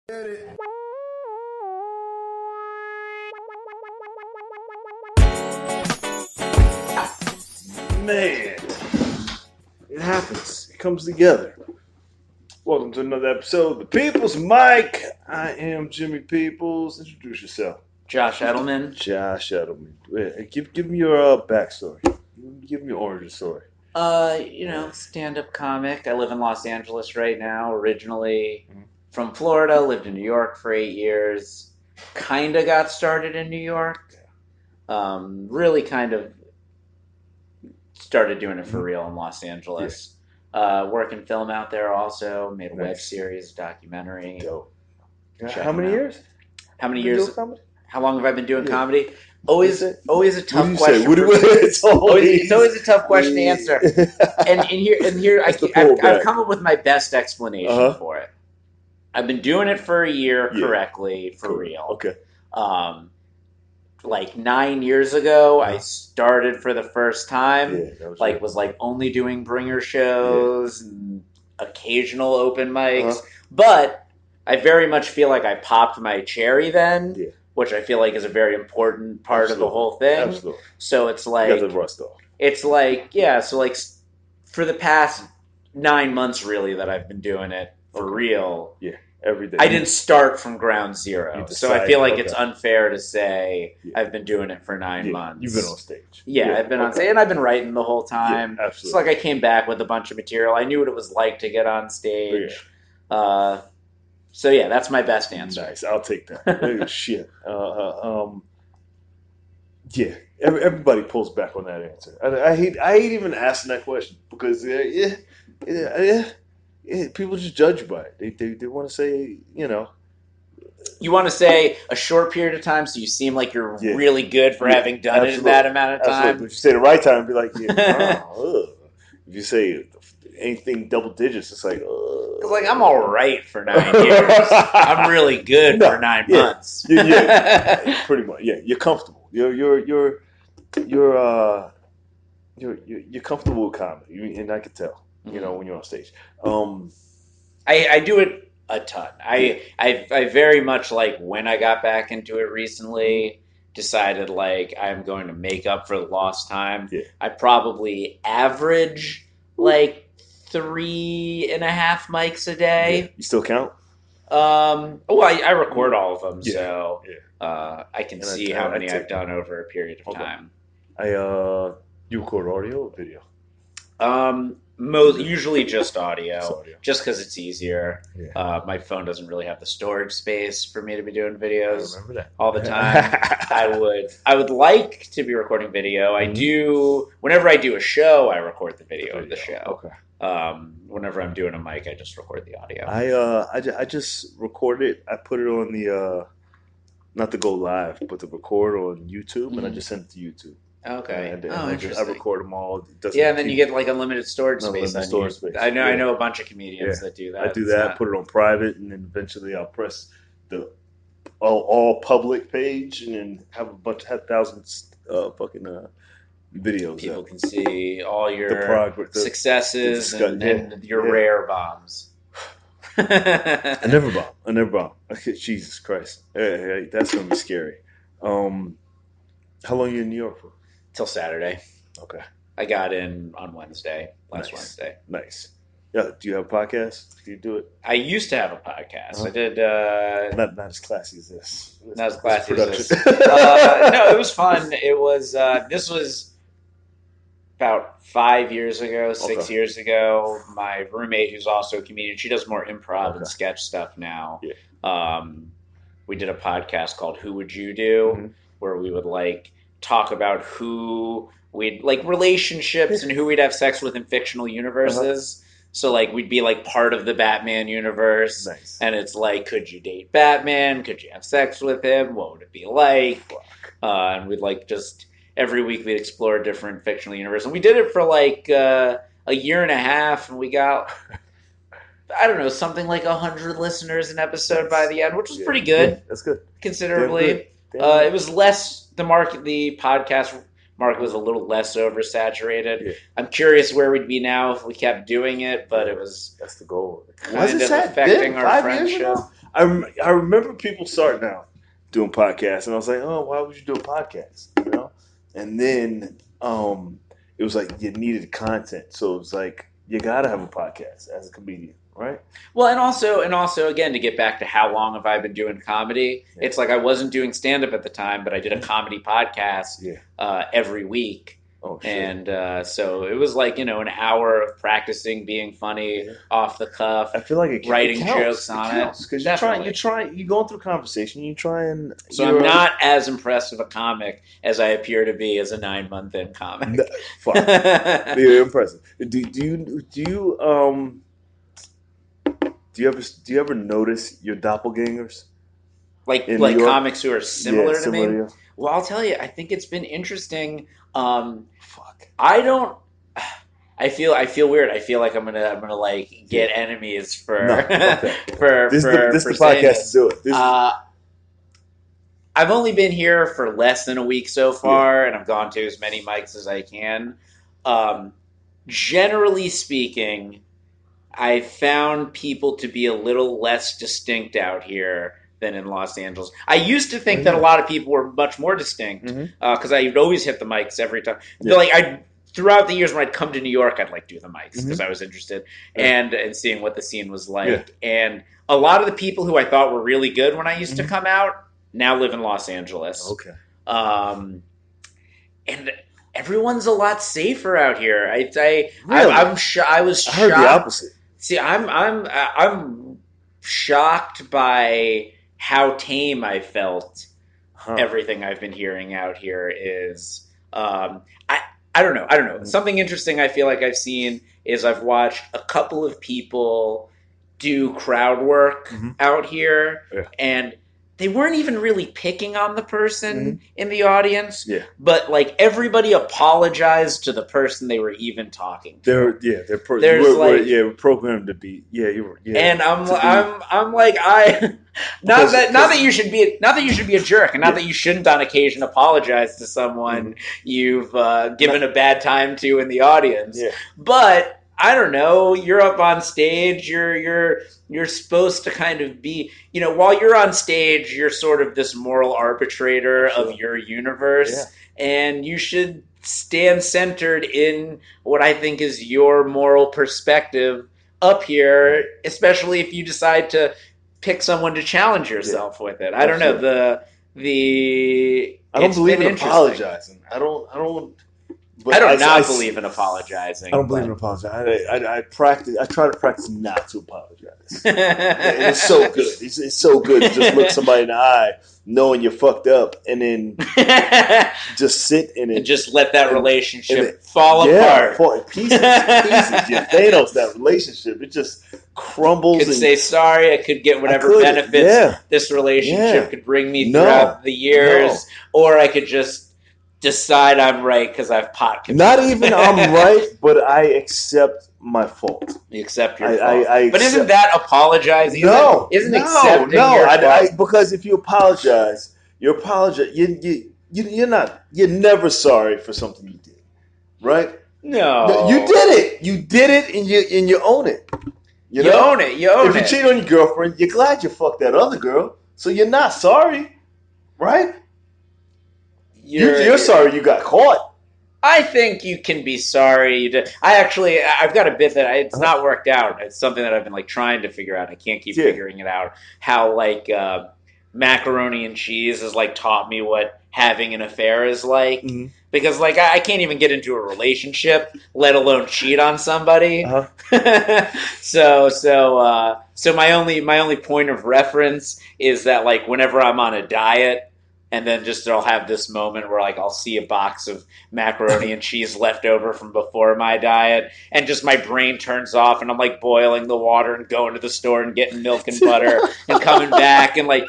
Man, it happens. It comes together. Welcome to another episode of The People's Mic. I am Jimmy Peoples. Introduce yourself. Josh Edelman. Josh Edelman. Give me your backstory. Give me your origin story. Stand-up comic. I live in Los Angeles right now. Originally from Florida, lived in New York for 8 years. Kind of got started in New York. Really kind of started doing it for real in Los Angeles. Working film out there also. Made a web series, documentary. Dope. How many years? How many years? How long have I been doing comedy? Always a tough question. It's always a tough question to answer. And here I've come up with my best explanation for it. I've been doing it for a year correctly, for real. Okay. Like 9 years ago, I started for the first time. Was only doing bringer shows and occasional open mics. But I very much feel like I popped my cherry then. Yeah. Which I feel like is a very important part of the whole thing. Absolutely. So it's like... You got the rust off. It's like, for the past 9 months, really, that I've been doing it for real. Yeah, every day. I didn't start from ground zero. So I feel like it's unfair to say I've been doing it for 9 months. You've been on stage. Yeah, I've been on stage, and I've been writing the whole time. Yeah, absolutely. It's like I came back with a bunch of material. I knew what it was like to get on stage. Yeah. So yeah, that's my best answer. Nice, I'll take that. Shit. Everybody pulls back on that answer. I hate even asking that question because people just judge you by it. They want to say, You want to say a short period of time, so you seem like you're really good for having done it in that amount of time. Absolutely. But if you say the right time, be like, if you say anything double digits, it's like, Because I'm all right for 9 years. I'm really good for 9 months. Pretty much. Yeah, you're comfortable. You're comfortable with comedy, and I can tell. When you're on stage. I do it a ton. I very much when I got back into it recently. Decided I'm going to make up for the lost time. Yeah. I probably average 3.5 mics a day. Yeah. You still count? I record all of them, so I can see how many I've done over a period of time. You record audio or video? Usually just audio, just because it's easier. Yeah. My phone doesn't really have the storage space for me to be doing videos all the time. I would like to be recording video. I do. Whenever I do a show, I record the video of the show. Okay. Whenever I'm doing a mic, I just record the audio. I just record it. I put it on the not to go live, but to record on YouTube, and I just send it to YouTube. Okay. I record them all. And then you get unlimited storage space. I know a bunch of comedians that do that. I do that. Put it on private, and then eventually I'll press the all public page, and then have thousands fucking videos. People can see all your successes and your rare bombs. I never bomb. Okay, Jesus Christ, that's gonna be scary. How long are you in New York for? Till Saturday. Okay. I got in on Wednesday. Wednesday. Nice. Yeah. Do you have a podcast? Do you do it? I used to have a podcast. I did. Not as classy as this. Not as classy as this. No, it was fun. It was. This was about 5 years ago, 6 years ago. My roommate, who's also a comedian, she does more improv and sketch stuff now. Yeah. We did a podcast called "Who Would You Do," where we would talk about who we'd relationships and who we'd have sex with in fictional universes. So we'd be part of the Batman universe. Nice. And it's could you date Batman? Could you have sex with him? What would it be like? And we'd just every week we'd explore a different fictional universe. And we did it for a year and a half, and we got I don't know, something like 100 listeners an episode by the end, which was pretty good. Yeah, that's good. Considerably. It was less the podcast market was a little less oversaturated. Yeah. I'm curious where we'd be now if we kept doing it, but it was that's the goal. Kind of affecting our friendship. I remember people starting out doing podcasts, and I was like, oh, why would you do a podcast? You know, and then it was like you needed content, so it was like you gotta have a podcast as a comedian, right? Well, and also, again, to get back to how long have I been doing comedy? Yeah. It's like I wasn't doing stand up at the time, but I did a comedy podcast every week. Oh, sure. And so it was like, an hour of practicing being funny off the cuff. I feel like writing counts. jokes on it. Because you're going through conversation, So I'm not as impressive a comic as I appear to be as a 9-month-in comic. No, fuck. You're impressive. Do you ever notice your doppelgangers? Like comics who are similar to me? Well, I'll tell you, I think it's been interesting. I don't. I feel weird. I feel like I'm gonna like get enemies for for this for the podcast to do it. I've only been here for less than a week so far, and I've gone to as many mics as I can. Generally speaking, I found people to be a little less distinct out here than in Los Angeles. I used to think that a lot of people were much more distinct because I'd always hit the mics every time. Yeah. Like throughout the years when I'd come to New York, I'd like do the mics because I was interested and seeing what the scene was like. Yeah. And a lot of the people who I thought were really good when I used to come out now live in Los Angeles. Okay. And everyone's a lot safer out here. I was shocked. I heard the opposite. See, I'm shocked by how tame I felt. Everything I've been hearing out here is I don't know. Something interesting I feel like I've seen is I've watched a couple of people do crowd work out here, and they weren't even really picking on the person in the audience, but like everybody apologized to the person they were even talking to. We're programmed to be and I'm like not that you should be a jerk, and not that you shouldn't on occasion apologize to someone you've given a bad time to in the audience, but I don't know. You're up on stage. You're supposed to kind of be, while you're on stage, you're sort of this moral arbitrator of your universe, and you should stand centered in what I think is your moral perspective up here, especially if you decide to pick someone to challenge yourself with it. I don't know. I don't believe in apologizing. I don't believe in apologizing. I don't believe in apologizing. I practice. I try to practice not to apologize. It's so good. It's so good to just look somebody in the eye, knowing you're fucked up, and then just sit in it and just let that relationship fall apart. Fall in pieces. Yeah, Thanos, that relationship, it just crumbles. Could say sorry. I could get whatever benefits this relationship could bring me throughout the years, or I could just decide I'm right because I've pot control. Not even I'm right, but I accept my fault. You accept your fault. But isn't that apologizing? No. Isn't accepting your fault? Because if you apologize, you're never sorry for something you did. Right? No. You did it. You did it and you own it. You own it. If you cheat on your girlfriend, you're glad you fucked that other girl. So you're not sorry. Right? You're sorry you got caught. I think you can be sorry. I've got a bit that it's not worked out. It's something that I've been like trying to figure out. I can't keep figuring it out. How like macaroni and cheese has like taught me what having an affair is like. Because like I can't even get into a relationship, let alone cheat on somebody. So my only point of reference is that like whenever I'm on a diet. And then just I'll have this moment where like I'll see a box of macaroni and cheese left over from before my diet, and just my brain turns off, and I'm like boiling the water and going to the store and getting milk and butter and coming back and I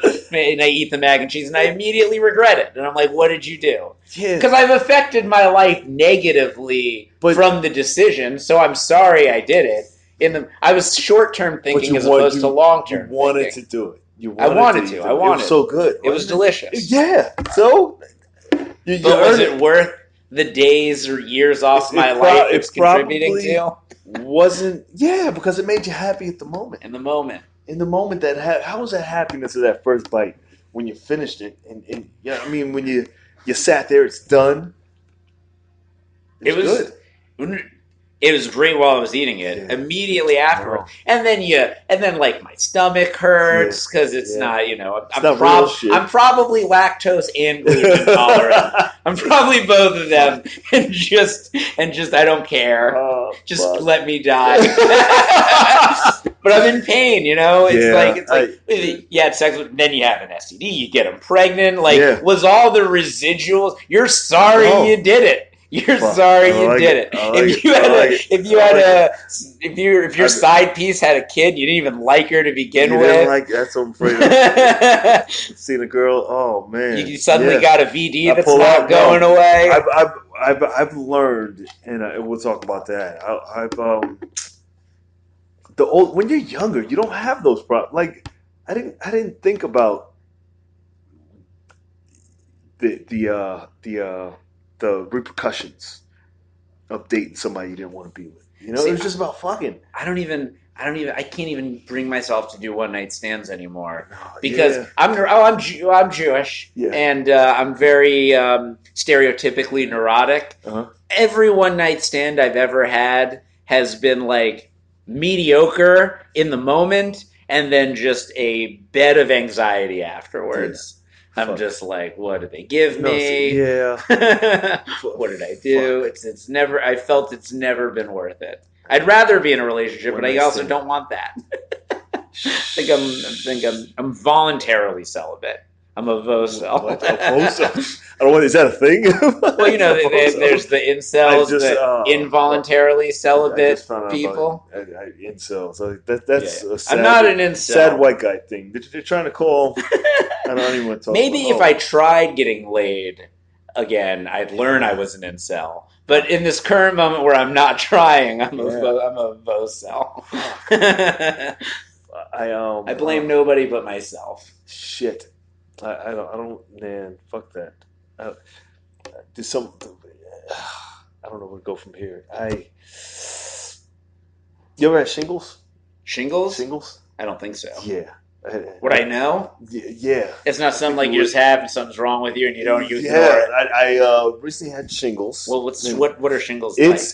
eat the mac and cheese and I immediately regret it. And I'm like, what did you do? Because I've affected my life negatively from the decision, so I'm sorry I did it. I was short-term thinking as opposed to long-term. You wanted to do it. I wanted to. It was so good. It was delicious. Yeah. So, was it worth the days or years off my life it's contributing to? Wasn't. Yeah, because it made you happy at the moment. In the moment. in the moment how was that happiness of that first bite when you finished it? And yeah, I mean, when you sat there, it's done. It was good. it was great while I was eating it. Yeah. Immediately afterwards, and then like my stomach hurts because it's not I'm probably lactose and gluten intolerant. I'm probably both of them, and just I don't care. Just let me die. But I'm in pain, It's like you had sex with, then you have an STD, you get them pregnant. Like, was all the residuals? You're sorry you did it. You're sorry you did it. If your side piece had a kid, you didn't even like her to begin with. That's what I'm afraid of. Seeing a girl, oh man, you suddenly got a VD that's not going away. I've learned, and we'll talk about that. When you're younger, you don't have those problems. Like I didn't think about the repercussions of dating somebody you didn't want to be with. It was just about fucking. I can't even bring myself to do one night stands anymore because I'm Jewish and I'm very stereotypically neurotic. Every one night stand I've ever had has been like mediocre in the moment and then just a bed of anxiety afterwards. I'm just like, what did they give me? Yeah. What did I do? It's never. I felt it's never been worth it. I'd rather be in a relationship, but I also don't want that. I'm voluntarily celibate. I'm a vocel. What? A vocel? I don't know. Is that a thing? Well, there's the incels, the involuntarily celibate people. Incels. So that's a sad, I'm not an incel. Sad white guy thing. They're trying to call. I don't even want to talk Maybe if I tried getting laid again, I'd learn I was an incel. But in this current moment where I'm not trying, I'm a vocel. I blame nobody but myself. Shit. I don't, man, fuck that. I don't know where to go from here. You ever had shingles? Shingles? I don't think so. Yeah. Would I know? Yeah. It's not something like you just have and something's wrong with you and you don't ignore it. Yeah, I recently had shingles. Well, what are shingles like? It's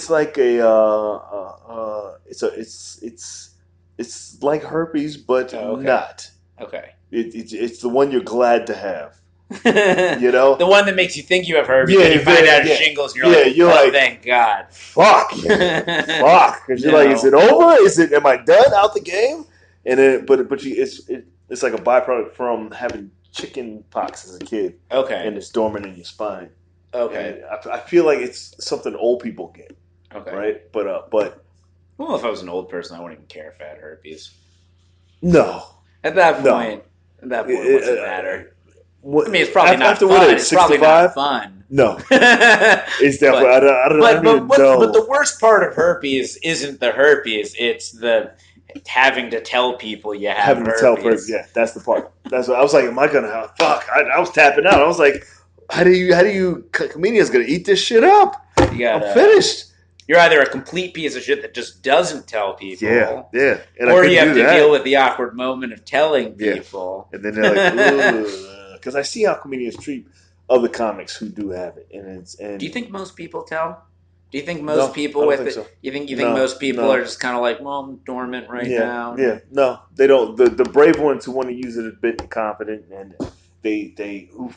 like it's like herpes, but not. Okay. It's the one you're glad to have. The one that makes you think you have herpes, and you find out it's shingles, and you're like, thank God. Fuck. Because you're like, is it over? Am I done out the game? And then, it's like a byproduct from having chicken pox as a kid. Okay. And it's dormant in your spine. Okay. And I feel like it's something old people get. Okay. Right? But well, if I was an old person, I wouldn't even care if I had herpes. No. At that point, what's it matter? I mean, it's probably not fun. It's probably not fun. No. It's definitely, I don't even know. But the worst part of herpes isn't the herpes. It's the having to tell people you have herpes. Yeah, that's the part. That's what I was like, am I going to have, fuck. I was tapping out. I was like, how do you, comedians going to eat this shit up? I'm finished. You're either a complete piece of shit that just doesn't tell people. Yeah. Or you have to deal with the awkward moment of telling people. And then they're like, because I see how comedians treat other comics who do have it. And do you think most people tell? Do you think most people with it? So. You think most people are just kind of like, well, I'm dormant now? Yeah. No, they don't. The brave ones who want to use it a bit confident and they who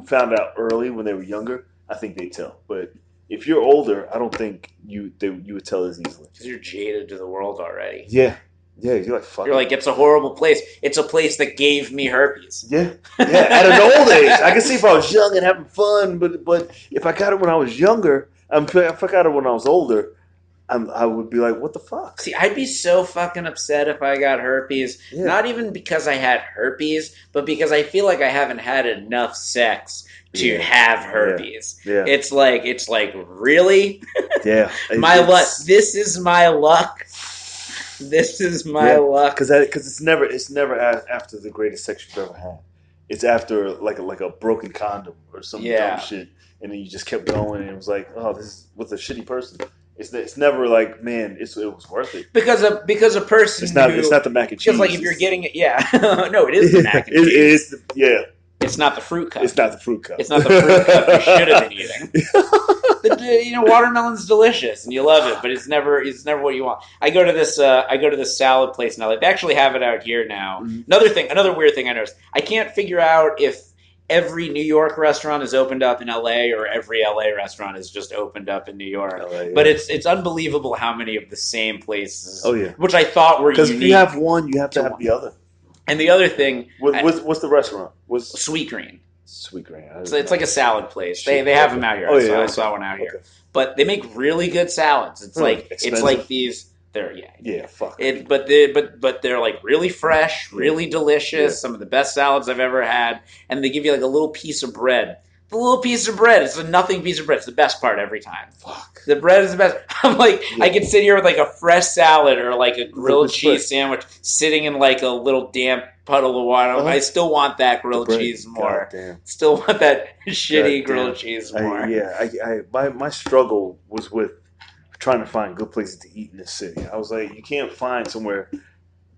found out early when they were younger, I think they tell. But if you're older, I don't think you would tell as easily. Because you're jaded to the world already. Yeah, you're like, fuck. You're like, it's a horrible place. It's a place that gave me herpes. Yeah. At an old age, I can see if I was young and having fun, but if I got it when I was younger, if I got it when I was older, I would be like, what the fuck? See, I'd be so fucking upset if I got herpes. Yeah. Not even because I had herpes, but because I feel like I haven't had enough sex to have herpes. Yeah. It's like really? Yeah. My luck. This is my luck. This is my luck. Because it's never after the greatest sex you've ever had. It's after like a broken condom or some dumb shit, and then you just kept going, and it was like, oh, this is with a shitty person. It's never like, man, it was worth it. Because a person it's not the mac and cheese. Because like if you're getting it, no, it is the mac and cheese. It's not the fruit cup. It's not the fruit cup. It's not the fruit cup you should have been eating. Watermelon's delicious and you love it, but it's never what you want. I go to this salad place now. They actually have it out here now. Mm-hmm. Another weird thing I noticed. I can't figure out if every New York restaurant is opened up in LA or every LA restaurant is just opened up in New York. LA, yeah. But it's unbelievable how many of the same places. Oh yeah, which I thought were unique. Because if you have one, you have to have the other. And the other thing, what's the restaurant? Sweet Green. Sweet Green. It's like a salad place. They have them out here. I saw one out here. But they make really good salads. It's like these. They're fuck. But they're like really fresh, really delicious. Yeah. Some of the best salads I've ever had. And they give you like a little piece of bread. The little piece of bread. It's a nothing piece of bread. It's the best part every time. Fuck. The bread is the best. I'm like, I can sit here with like a fresh salad or like a grilled cheese sandwich sitting in like a little damp puddle of water. I still want that grilled cheese more. Still want that shitty grilled cheese more. My struggle was with trying to find good places to eat in this city. I was like, you can't find somewhere.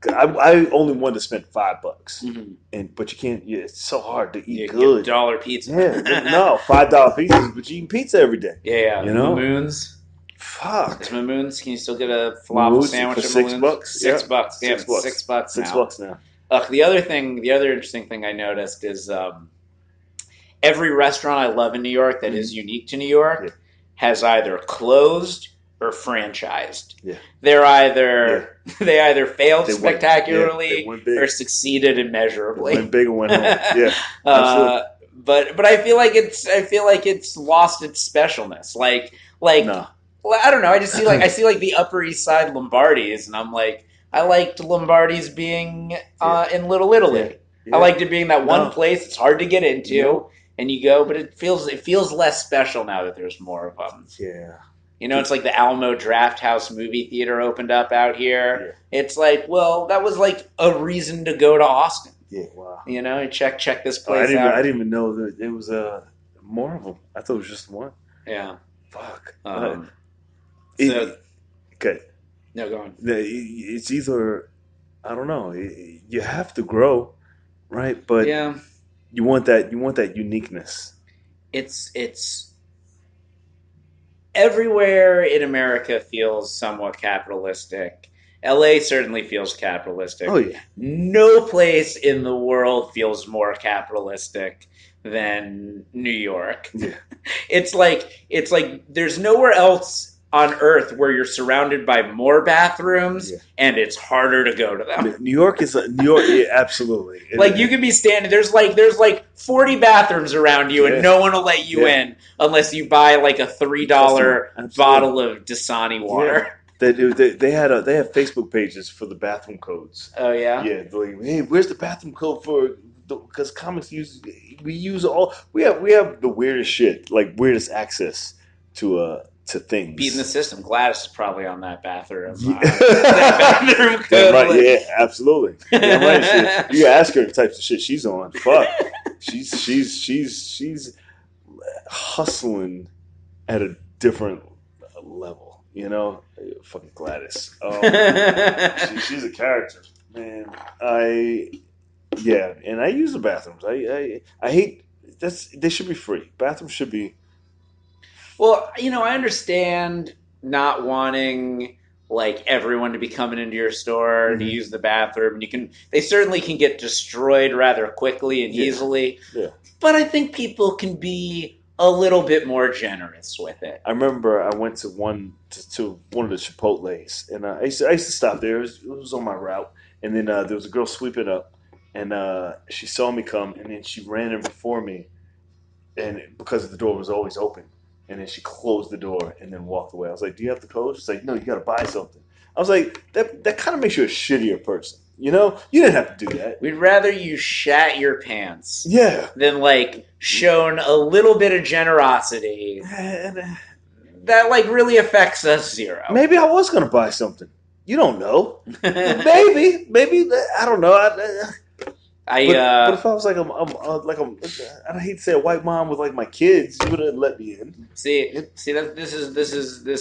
I only wanted to spend $5, mm-hmm. But you can't. Yeah, it's so hard to eat good. $1 pizza. Yeah, no, $5 pizzas, but you eat pizza every day. Yeah, you know, Mamoons. Fuck. Is Mamoons? Can you still get a falafel sandwich for $6? $6. $6. Yeah, $6 now. The other interesting thing I noticed is every restaurant I love in New York that is unique to New York has either closed or franchised. Yeah. They either failed spectacularly or succeeded immeasurably. They went big and went home. Yeah. But I feel like it's lost its specialness. No. I don't know. I see like the Upper East Side Lombardis, and I'm like, I liked Lombardis being in Little Italy. Yeah. I liked it being that one place. It's hard to get into, and you go, but it feels less special now that there's more of them. Yeah. It's like the Alamo Draft House movie theater opened up out here. Yeah. It's like, well, that was like a reason to go to Austin. Yeah, wow. Check this place out. I didn't even know that it was more of them. I thought it was just one. Yeah. Fuck. Good. No, go on. It's either, I don't know. You have to grow, right? But you want that uniqueness. It's everywhere in America feels somewhat capitalistic. LA certainly feels capitalistic. Oh yeah. No place in the world feels more capitalistic than New York. Yeah. It's like there's nowhere else on earth where you're surrounded by more bathrooms and it's harder to go to them. New York, absolutely. Like you could be standing there's like 40 bathrons around you and no one will let you in unless you buy like a $3 bottle of Dasani water. Yeah. They had Facebook pages for the bathroom codes. Oh yeah? Yeah, like, hey, where's the bathroom code for, because comics we have the weirdest shit, like weirdest access to things. Beating the system. Gladys is probably on that bathroom. That bathroom code. Right, yeah, absolutely. Yeah, right. You ask her the types of shit she's on. Fuck. She's hustling at a different level. Fucking Gladys. She's a character, man. And I use the bathrooms. I hate they should be free. Bathrooms should be. Well, I understand not wanting like everyone to be coming into your store to use the bathroom. They certainly can get destroyed rather quickly and easily. Yeah. But I think people can be a little bit more generous with it. I remember I went to one of the Chipotles, and I used to stop there. It was on my route, and then there was a girl sweeping up, and she saw me come, and then she ran in before me, and because the door was always open. And then she closed the door and then walked away. I was like, do you have the code? She's like, no, you got to buy something. I was like, that kind of makes you a shittier person. You didn't have to do that. We'd rather you shat your pants than like shown a little bit of generosity that like really affects us zero. Maybe I was going to buy something. You don't know. Maybe. I don't know. But if I was like I hate to say a white mom with like my kids, you would have let me in. See that this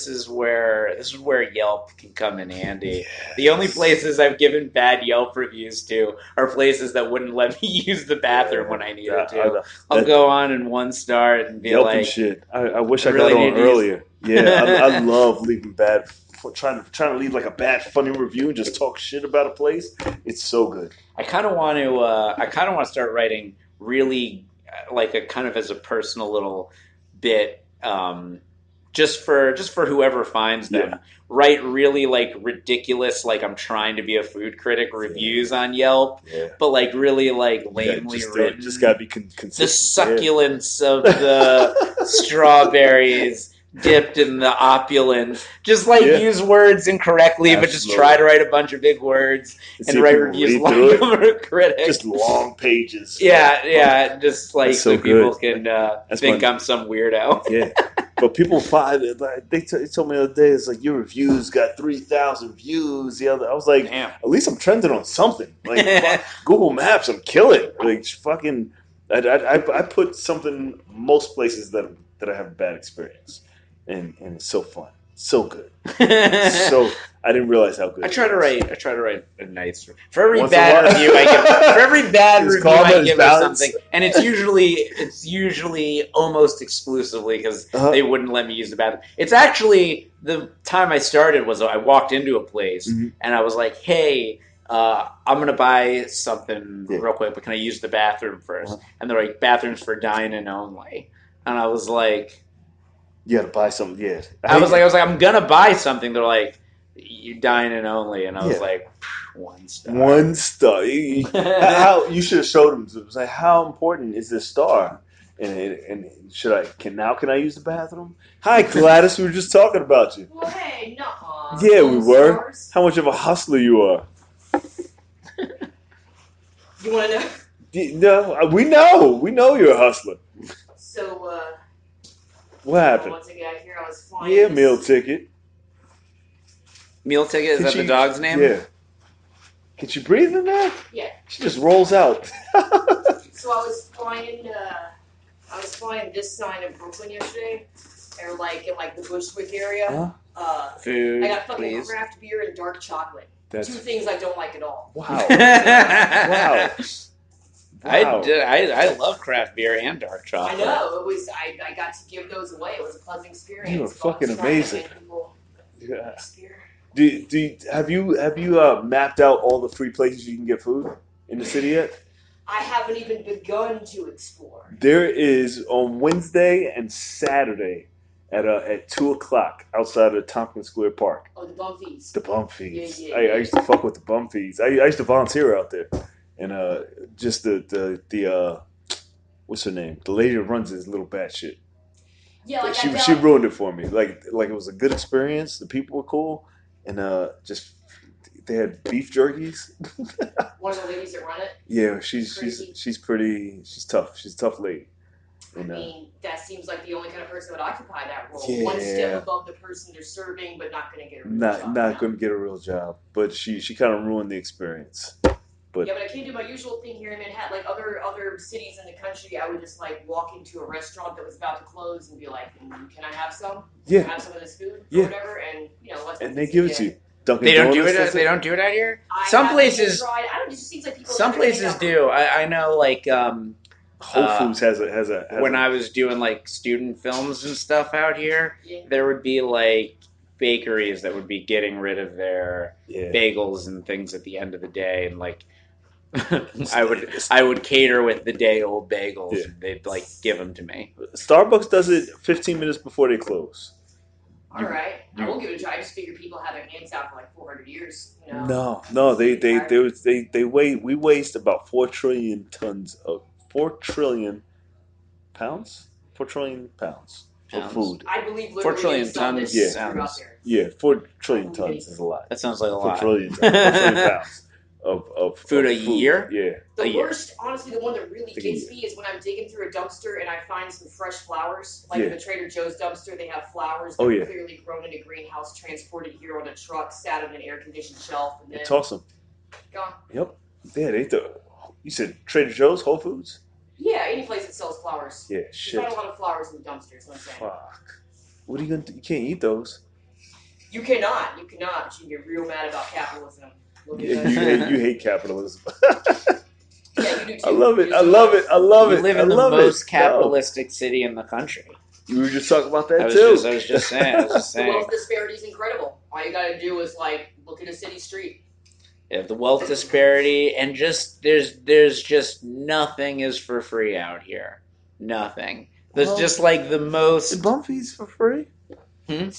is where Yelp can come in handy. The only Yes. places I've given bad Yelp reviews to are places that wouldn't let me use the bathroom Yeah, when I needed to. know. I'll That go on in one star and be Yelp and like, shit. I wish I I got really on need to use. earlier. Yeah, I love leaving bad, trying to leave like a bad funny review and just talk shit about a place. It's so good. I kind of want to. I kind of want to start writing really like a kind of as a personal little bit, just for whoever finds Yeah, them. Write really like ridiculous, like I'm trying to be a food critic reviews yeah, on Yelp, yeah. but like really like Yeah, lamely just do it. Just written. gotta be The consistent. succulence of the strawberries dipped in the opulence. Just like Yeah, use words incorrectly, but just try absolutely. to write a bunch of big words And and see if write people reviews read like through it. I'm a critic. Just long pages. Yeah, Oh, yeah, just that's like so so people good. can That's think my I'm some weirdo. yeah. But people find it. Like, they told me the other day, it's like your reviews got 3,000 views. The other, I was like, Damn. at least I'm trending on something. Like Google Maps, I'm killing. Like fucking, I put something most places that I have a bad experience, and it's so fun, so good. So I didn't realize how good I it try to was. write. I try to write a nice. For every Once in a bad while, review I give, for every bad his review karma I is give of balanced. something, and it's usually almost exclusively because Uh-huh. they wouldn't let me use the bathroom. It's actually the time I started was I walked into a place Mm-hmm. and I was like, "Hey, I'm gonna buy something Yeah. real quick, but can I use the bathroom 1st?" Uh-huh. And they're like, "Bathrooms for dine-in only," and I was like. You got to buy something. Yeah, I was like, I'm gonna buy something. They're like, you dine in only, and I was yeah. like, 1 star. One star. How you should have showed him. It was like, how important is this star? And should I can I use the bathroom? Hi, Gladys. We were just talking about you. Well, hey, nuh-uh. Yeah, we were. Stars. How much of a hustler you are? You want to know? No, we know. We know you're a hustler. So, What happened? once I got here, I was flying. Yeah, meal ticket. Meal ticket, is Can that she? the dog's name? Yeah. Can she breathe in there? Yeah. She just rolls out. So I was flying. I was flying this side of Brooklyn yesterday, or like in like the Bushwick area. Food, I got fucking please. craft beer and dark chocolate. That's Two things I don't like at all. wow. Wow. I love craft beer and dark chocolate. I know it was. I got to give those away. It was a pleasant experience. You are So I was fucking trying to amazing. get people Yeah. nice beer. Have you mapped out all the free places you can get food in the city yet? I haven't even begun to explore. There is on Wednesday and Saturday at 2 o'clock outside of Tompkins Square Park. Oh, the Bumfies. The bum feeds. Yeah. I used to fuck with the bum feeds. I used to volunteer out there, and just the what's her name? The lady that runs this little bat shit. Yeah, like She ruined it for me. Like it was a good experience. The people were cool, and just they had beef jerkies. one of the ladies that run it. Yeah, she's tough. She's a tough lady. I mean, that seems like the only kind of person that would occupy that role. Yeah. One step above the person they're serving, but not going to get a real job. Not going to get a real job. But she kind of ruined the experience. But yeah, but I can't do my usual thing here in Manhattan. Like other cities in the country, I would just like walk into a restaurant that was about to close and be like, "Can I have some? Yeah, Can I have some of this food or Yeah. whatever?" And and they give it to you. Dunkin' They don't do Donuts it. does They don't do it out here. I Some haven't even places. tried. I don't. It just seems like people. Some places do. I know, like Whole Foods has when I was doing like student films and stuff out here, Yeah. there would be like bakeries that would be getting rid of their bagels and things at the end of the day, and like I would cater with the day old bagels. Yeah. And they'd like give them to me. Starbucks does it 15 minutes before they close. All right, I will give it a try. I just figure people have their hands out for like 400 years. You know? No, we waste about 4 trillion pounds of food. I believe 4 literally trillion some tons that just threw out sounds- there. Yeah, 4 trillion tons is a lot. That sounds like a 4 lot. trillion pounds of Food a food. year? Yeah. The year. worst, honestly, the one that really Take a gets year. me is when I'm digging through a dumpster and I find some fresh flowers. Like in the Trader Joe's dumpster, they have flowers that are clearly grown in a greenhouse, transported here on a truck, sat on an air-conditioned shelf, and then Toss them. gone. Yep. Yeah, You said Trader Joe's, Whole Foods? Yeah, any place that sells flowers. Yeah, You shit. find a lot of flowers in the dumpsters. I'm saying. Fuck. What are you gonna do? You can't eat those. You cannot. But you can get real mad about capitalism. Look at Yeah, that. you hate capitalism. Yeah, you do too. I love it. You I just love don't it. I love You it. live I in the love most it. capitalistic city in the country. No. You were just talking about that I was too. just saying. The wealth disparity is incredible. All you got to do is look at a city street. Yeah, the wealth disparity and just there's just nothing is for free out here. Nothing. There's just like the most. The bum feed's for free. Hmm?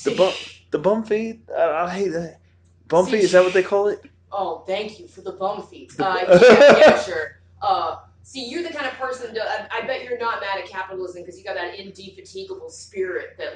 The bum feed. I hate that. Bum feed, is that what they call it? Oh, thank you for the bum feed. Yeah, sure. See, you're the kind of person I bet you're not mad at capitalism because you got that indefatigable spirit that,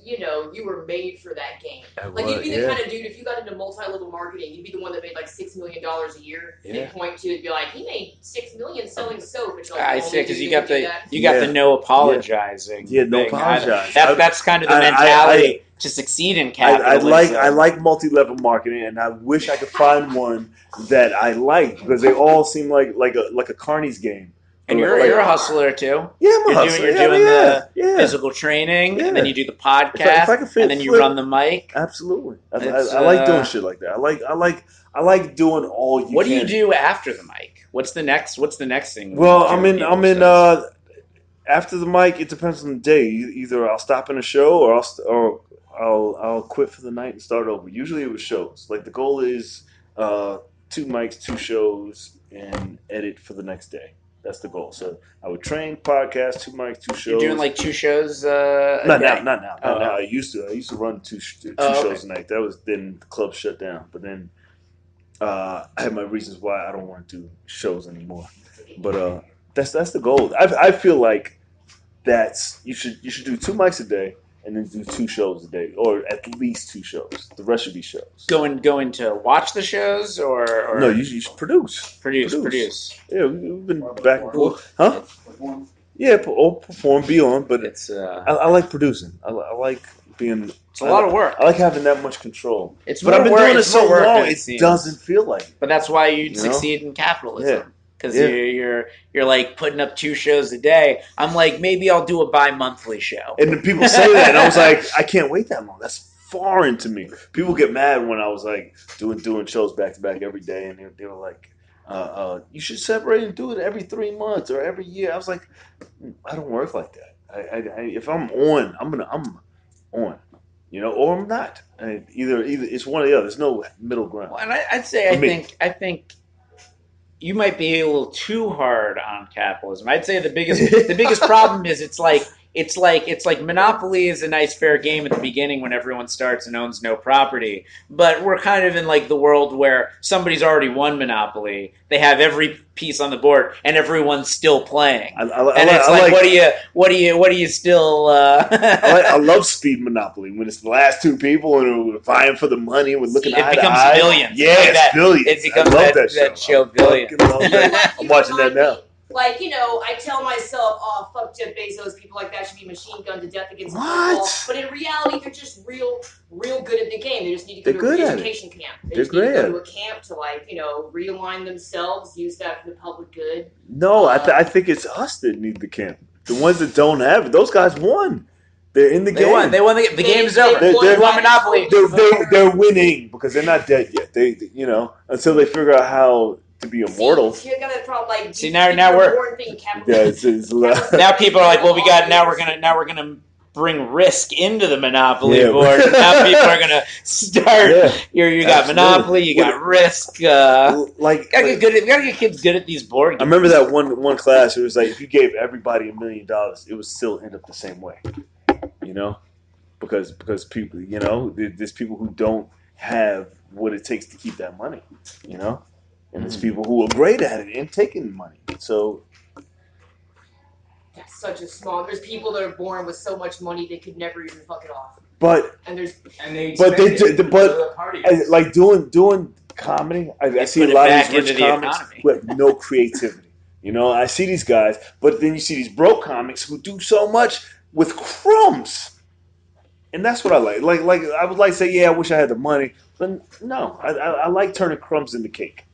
you were made for that game. You'd be the kind of dude, if you got into multi-level marketing, you'd be the one that made $6 million a year. Yeah. They'd point to it and be like, he made $6 million selling soap. I see, because you got the no apologizing. Yeah, no apologizing. That's kind of the mentality to succeed in capitalism. I like multi-level marketing, and I wish I could find one that I like because they all seem like a carnies game. And you're a hustler too. Yeah, I'm a hustler. You're doing the physical training, and then you do the podcast, and then you run the mic. Absolutely, I like doing shit like that. I like doing all you. What do you do after the mic? What's the next thing? Well, I'm in. After the mic, it depends on the day. Either I'll stop in a show, or I'll quit for the night and start over. Usually, it was shows. Like the goal is 2 mics, 2 shows, and edit for the next day. That's the goal. So I would train, podcast, 2 mics, 2 shows. You're doing 2 shows not now. I used to run two shows a night. That was then the club shut down. But then I had my reasons why I don't want to do shows anymore. But that's the goal. I feel like you should do 2 mics a day and then do 2 shows a day, or at least 2 shows. The rest should be shows. Going to watch the shows, or no? You should produce. Yeah, we've been back and forth, huh? Yeah, perform, be on. But it's I like producing. I like being. It's a lot of work. I like having that much control. But I've been doing it so long, it doesn't feel like it. But that's why you'd succeed in capitalism. Yeah. Because you're putting up 2 shows a day. I'm like, maybe I'll do a bi-monthly show. And then people say that, and I was like, I can't wait that long. That's foreign to me. People get mad when I was doing shows back to back every day, and they were like, you should separate and do it every 3 months or every year. I was like, I don't work like that. If I'm on, I'm on, or I'm not. Either it's one or the other. There's no middle ground. Well, and I'd say I think. You might be a little too hard on capitalism. I'd say the biggest problem is it's like Monopoly is a nice fair game at the beginning when everyone starts and owns no property. But we're kind of in the world where somebody's already won Monopoly. They have every piece on the board and everyone's still playing. What do you still? I love speed Monopoly when it's the last 2 people and we're vying for the money. We're looking eye to eye. It becomes billions. Yeah, it's billions. It becomes that show Billions. I'm watching that now. I tell myself, oh, fuck Jeff Bezos, people like that should be machine gunned to death against the football. But in reality, they're just real good at the game. They just need to go to a re-education camp. They just need to go to a camp to, realign themselves, use that for the public good. No, I think it's us that need the camp. The ones that don't have it, those guys won. They're in the game. They won. The game's over. They won Monopoly. They're winning because they're not dead yet. They until they figure out how to be immortal. See, you got a problem. Now we're now people are like, well, now we're gonna bring risk into the Monopoly board. Now people are gonna start. You got Monopoly, you got Risk. Gotta get kids good at these board games. I remember that one class. It was like if you gave everybody $1 million, it would still end up the same way. Because people, there's people who don't have what it takes to keep that money. And there's people who are great at it and taking money. So that's such a small. There's people that are born with so much money they could never even fuck it off. Doing comedy. I see a lot of these rich comics who have no creativity. I see these guys, but then you see these broke comics who do so much with crumbs. And that's what I like. I would like to say, yeah, I wish I had the money, but no, I like turning crumbs into cake.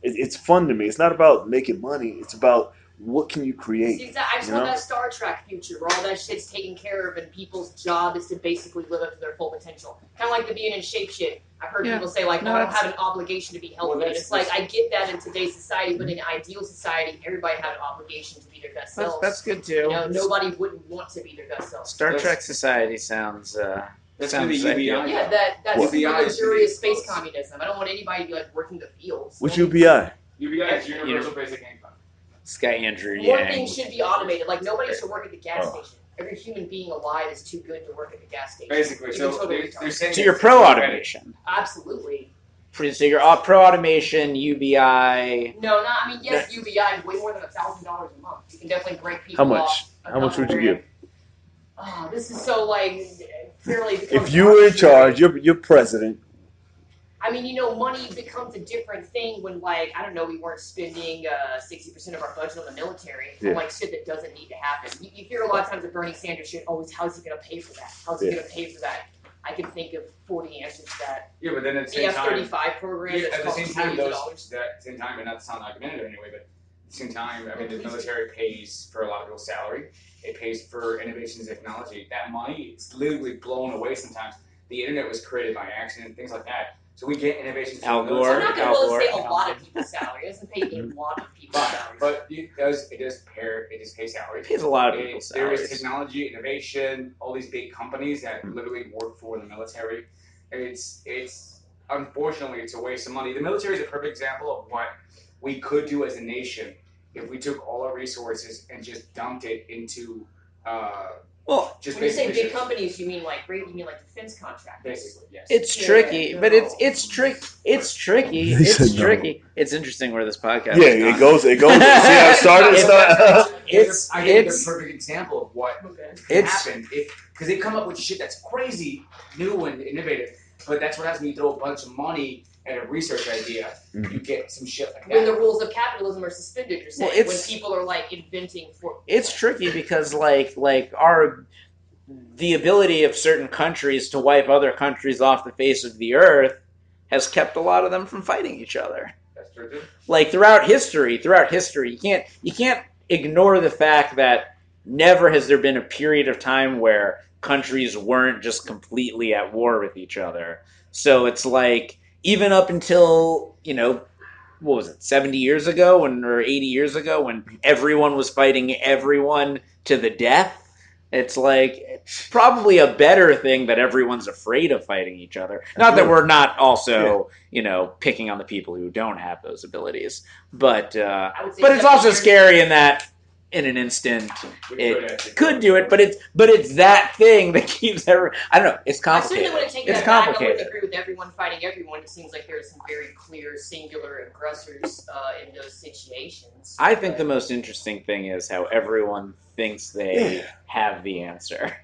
It's fun to me. It's not about making money. It's about what can you create. See, I just want that Star Trek future where all that shit's taken care of and people's job is to basically live up to their full potential. Kind of like the being in shape shit. I've heard people say, like, I don't have an obligation to be healthy. And it's like, I get that in today's society, but in ideal society, everybody had an obligation to be their best selves. That's good, too. Nobody wouldn't want to be their best self. Star Trek society sounds... That's going to be UBI. Yeah, that's luxurious space communism. I don't want anybody to be, like, working the fields. What's UBI? UBI is Universal Basic Income. Sky Andrew, More things should be automated. Like, nobody should work at the gas station. Every human being alive is too good to work at the gas station. Basically, so you're pro-automation. Absolutely. So you're pro-automation, UBI... No, yes, UBI is way more than $1,000 a month. You can definitely break people off. How much would you give? Oh, this is so, like, fairly... If you were in charge, you're president. I mean, money becomes a different thing when, like, I don't know, we weren't spending 60% of our budget on the military on, like, shit that doesn't need to happen. You hear a lot of times that Bernie Sanders shit, how's he going to pay for that? How's he going to pay for that? I can think of 40 answers to that. Yeah, but then at the same time... The F-35 program at the same time, $40. Not to sound argumentative anyway, but at the same time, I mean, the military pays for a lot of people's salary. It pays for innovations in technology. That money is literally blown away sometimes. The internet was created by accident, things like that. So we get innovations. Al Gore. I'm not going to say a lot of people's salary. It doesn't pay a lot of people's salary. But it does pay salary. It pays a lot of people's salaries. There is technology, innovation, all these big companies that literally work for the military. It's unfortunately, it's a waste of money. The military is a perfect example of what we could do as a nation if we took all our resources and just dumped it into just when you say big companies, you mean like defense contractors? Basically, yes. It's tricky, but it's tricky. It's tricky. It's interesting where this podcast. Yeah, it goes. See how it started. It's a perfect example of what happened because they come up with shit that's crazy, new and innovative. But that's what happens when you throw a bunch of money at a research idea. You get some shit like that. When the rules of capitalism are suspended, you're saying when people are like inventing for. It's tricky because the ability of certain countries to wipe other countries off the face of the earth has kept a lot of them from fighting each other. That's true too. Like throughout history, you can't ignore the fact that never has there been a period of time where countries weren't just completely at war with each other. So it's like even up until, 70 years ago or 80 years ago when everyone was fighting everyone to the death, it's like it's probably a better thing that everyone's afraid of fighting each other. Not that we're not also, picking on the people who don't have those abilities. But it's also scary in that in an instant it could do it, but it's that thing that keeps everyone. I don't know. It's complicated. I certainly wouldn't take that back. I wouldn't agree with everyone fighting everyone. It seems like there's some very clear singular aggressors in those situations. I think the most interesting thing is how everyone thinks they have the answer.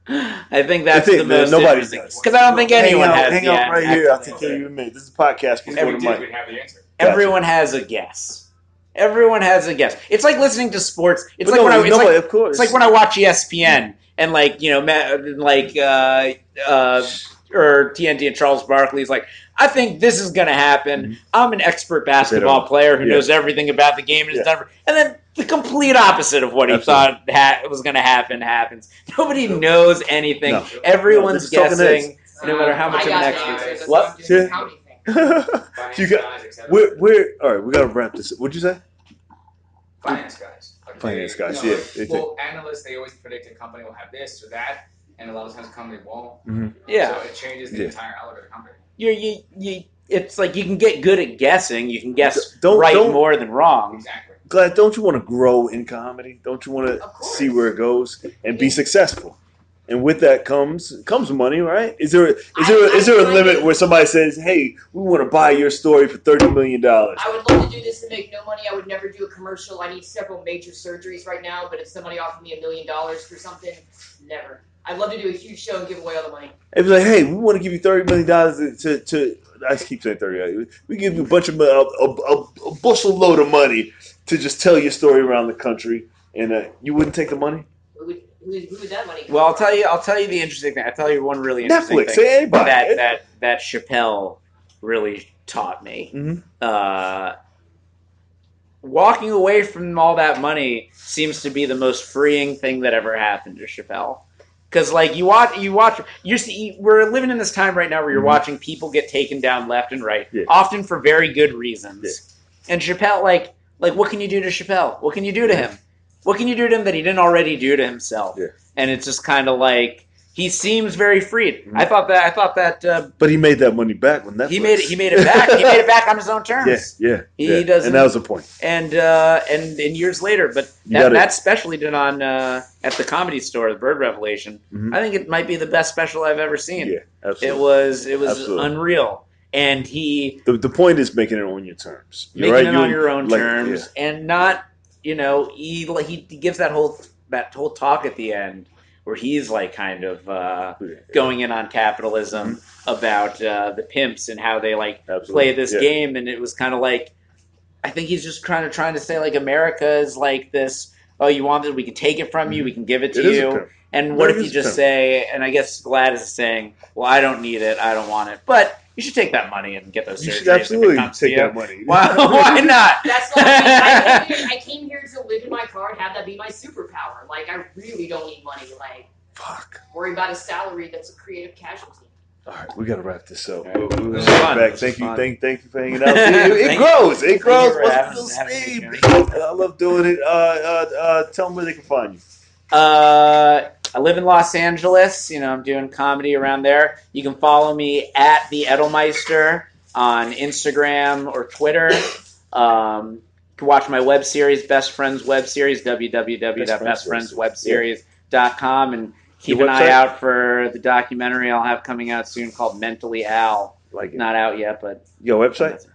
I think that's the most interesting. Because I don't think anyone has the answer. Hang out right here. I'll take care of you in a minute. This is a podcast before the mic. Everyone has a guess. Everyone has a guess. It's like listening to sports. It's like when I watch ESPN and or TNT and Charles Barkley's like, I think this is going to happen. Mm-hmm. I'm an expert basketball player who knows everything about the game and is done. And then the complete opposite of what he thought was going to happen happens. Nobody knows anything. No. Everyone's guessing, no matter how much of an expert. What? You got. We're all right. We got to wrap this. What'd you say? Finance guys. Finance guys. Analysts, they always predict a company will have this or that, and a lot of times a company won't. Mm-hmm. Yeah. So it changes the entire outlook of the company. It's like you can get good at guessing. You can guess more than wrong. Exactly. Glad, don't you want to grow in comedy? Don't you want to see where it goes and be successful? And with that comes money, right? Is there a limit where somebody says, "Hey, we want to buy your story for $30 million"? I would love to do this to make no money. I would never do a commercial. I need several major surgeries right now, but if somebody offered me $1 million for something, never. I'd love to do a huge show and give away all the money. It'd be like, "Hey, we want to give you $30 million to." I just keep saying 30. We give you a bushel load of money to just tell your story around the country, and you wouldn't take the money. Who would that money come Well, from? I'll tell you the interesting thing. I'll tell you one really interesting Netflix, thing. say anybody. That Chappelle really taught me. Mm-hmm. Walking away from all that money seems to be the most freeing thing that ever happened to Chappelle. Because like we're living in this time right now where you're watching people get taken down left and right, often for very good reasons. And Chappelle, like what can you do to Chappelle? What can you do to him? What can you do to him that he didn't already do to himself? Yeah. And it's just kind of like he seems very freed. I thought that. But he made that money back when Netflix. He made it back. He made it back on his own terms. He doesn't. And that was the point. And years later, but that special he did on at the Comedy Store, the Bird Revelation. I think it might be the best special I've ever seen. Yeah, absolutely. It was absolutely unreal. And the point is making it on your terms. Making it on your own terms, and not he gives that whole talk at the end where he's like kind of going in on capitalism about the pimps and how they like play this game, and it was kind of like I think he's just trying to say like America is like this. Oh, you want it? We can take it from you. We can give it to you. And what if you just say? And I guess Gladys is saying, "Well, I don't need it. I don't want it." But you should take that money and get those surgeries. You should absolutely take that money. Why not? That's like I came here to live in my car and have that be my superpower. Like I really don't need money. Like worry about a salary that's a creative casualty. All right, we gotta wrap this up. Right. We'll back. Thank you for hanging out. It grows. It grows. I love doing it. Tell them where they can find you. I live in Los Angeles. I'm doing comedy around there. You can follow me at the Edelmeister on Instagram or Twitter. You can watch my web series, Best Friends web series, www.bestfriendswebseries.com, and keep an eye out for the documentary I'll have coming out soon called Mentally Al. Not out yet, but your website.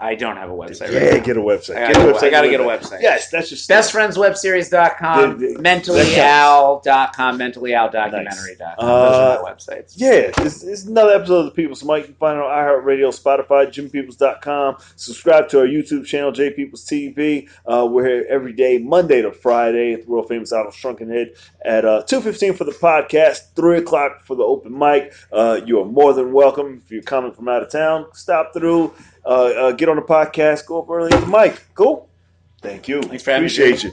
I don't have a website. Yeah, get a website. I got to get a website. Yes, that's just bestfriendswebseries.com, mentallyal.com, mentallyaldocumentary.com. Those are my websites. Yeah, it's another episode of The People's Mic. You can find it on iHeartRadio, Spotify, JimPeoples.com. Subscribe to our YouTube channel, J Peoples TV. We're here every day, Monday to Friday, at the world famous Idol Shrunken Head at 2:15 for the podcast, 3 o'clock for the open mic. You are more than welcome. If you're coming from out of town, stop through. Get on the podcast, go up early at the mic. Cool? Thank you. Thanks for having me. Appreciate you.